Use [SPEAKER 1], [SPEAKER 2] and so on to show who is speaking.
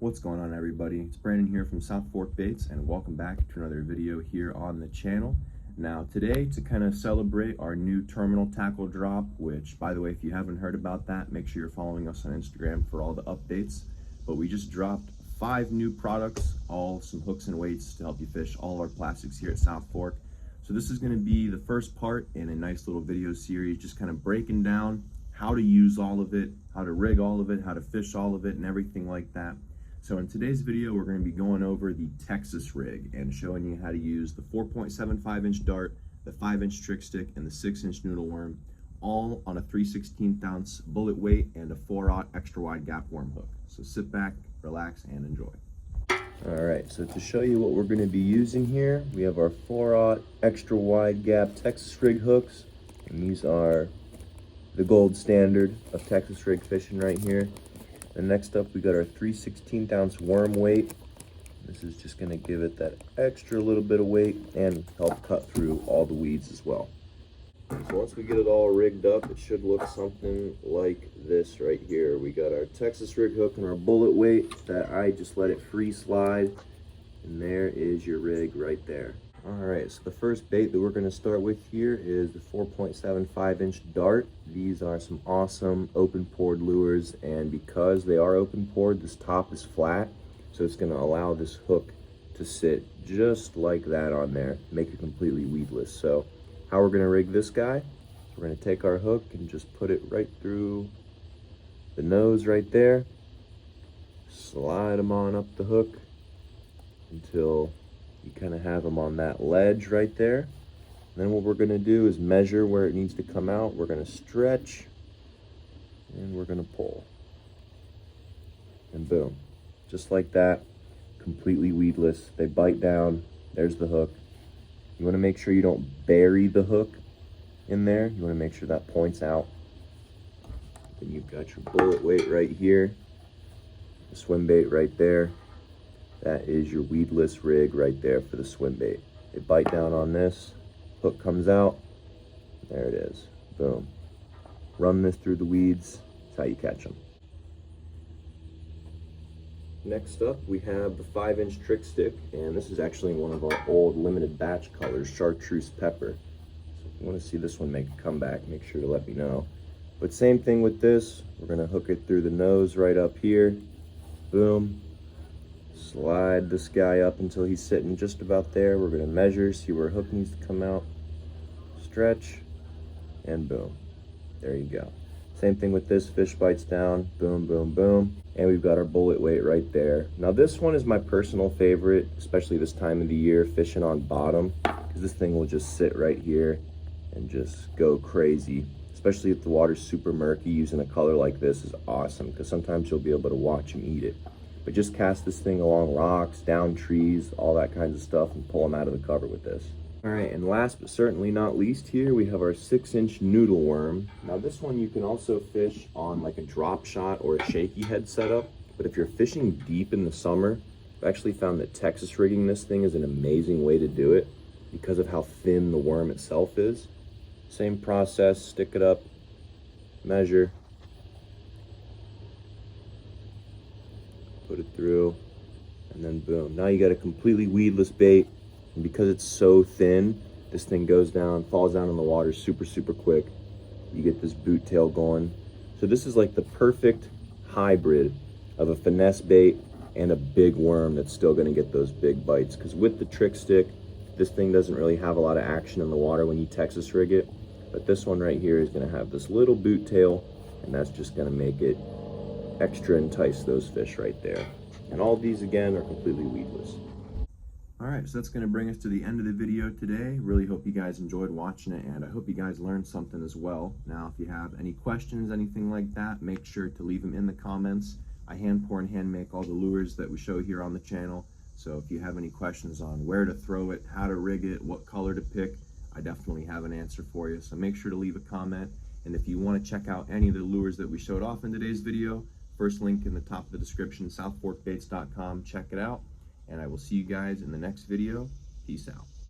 [SPEAKER 1] What's going on, everybody? It's Brandon here from South Fork Baits, and welcome back to another video here on the channel. Now today, to kind of celebrate our new terminal tackle drop, which, by the way, if you haven't heard about that, make sure you're following us on Instagram for all the updates. But we just dropped 5 new products, all some hooks and weights to help you fish all our plastics here at South Fork. So this is going to be the first part in a nice little video series, just kind of breaking down how to use all of it, how to rig all of it, how to fish all of it, and everything like that. So in today's video, we're going to be going over the Texas rig and showing you how to use the 4.75-inch dart, the 5-inch trick stick, and the 6-inch noodle worm, all on a 3/16 ounce bullet weight and a 4/0 extra wide gap worm hook. So sit back, relax, and enjoy. All right, so to show you what we're going to be using here, we have our 4/0 extra wide gap Texas rig hooks, and these are the gold standard of Texas rig fishing right here. And next up, we got our 3/16 ounce worm weight. This is just gonna give it that extra little bit of weight and help cut through all the weeds as well. So once we get it all rigged up, it should look something like this right here. We got our Texas rig hook and our bullet weight that I just let it free slide. And there is your rig right there. All right, so the first bait that we're gonna start with here is the 4.75-inch dart. These are some awesome open pored lures, and because they are open pored, this top is flat, so it's gonna allow this hook to sit just like that on there, make it completely weedless. So how we're gonna rig this guy, we're gonna take our hook and just put it right through the nose right there, slide them on up the hook until you kind of have them on that ledge right there. And then what we're going to do is measure where it needs to come out. We're going to stretch and we're going to pull. And boom, just like that, completely weedless. They bite down. There's the hook. You want to make sure you don't bury the hook in there. You want to make sure that points out. Then you've got your bullet weight right here, the swim bait right there. That is your weedless rig right there for the swim bait. They bite down on this, hook comes out, there it is, boom. Run this through the weeds, that's how you catch them. Next up, we have the 5-inch trick stick, and this is actually one of our old limited batch colors, chartreuse pepper. So if you want to see this one make a comeback, make sure to let me know. But same thing with this, we're gonna hook it through the nose right up here, boom. Slide this guy up until he's sitting just about there. We're gonna measure, see where hook needs to come out, stretch, and boom. There you go. Same thing with this, fish bites down, boom, boom, boom. And we've got our bullet weight right there. Now this one is my personal favorite, especially this time of the year, fishing on bottom, because this thing will just sit right here and just go crazy. Especially if the water's super murky, using a color like this is awesome, because sometimes you'll be able to watch him eat it. But just cast this thing along rocks, down trees, all that kinds of stuff, and pull them out of the cover with this. All right, and last but certainly not least here, we have our 6-inch noodle worm. Now this one you can also fish on like a drop shot or a shaky head setup, but if you're fishing deep in the summer, I've actually found that Texas rigging this thing is an amazing way to do it because of how thin the worm itself is. Same process, stick it up, measure, put it through, and then boom. Now you got a completely weedless bait, and because it's so thin, this thing goes down, falls down in the water super, super quick. You get this boot tail going. So this is like the perfect hybrid of a finesse bait and a big worm that's still gonna get those big bites. Because with the trick stick, this thing doesn't really have a lot of action in the water when you Texas rig it. But this one right here is gonna have this little boot tail, and that's just gonna make it extra entice those fish right there. And all these again are completely weedless. All right, so that's going to bring us to the end of the video today. Really hope you guys enjoyed watching it, and I hope you guys learned something as well. Now, if you have any questions, anything like that, make sure to leave them in the comments. I hand pour and hand make all the lures that we show here on the channel. So if you have any questions on where to throw it, how to rig it, what color to pick, I definitely have an answer for you. So make sure to leave a comment. And if you want to check out any of the lures that we showed off in today's video, first link in the top of the description, southforkbaits.com. Check it out, and I will see you guys in the next video. Peace out.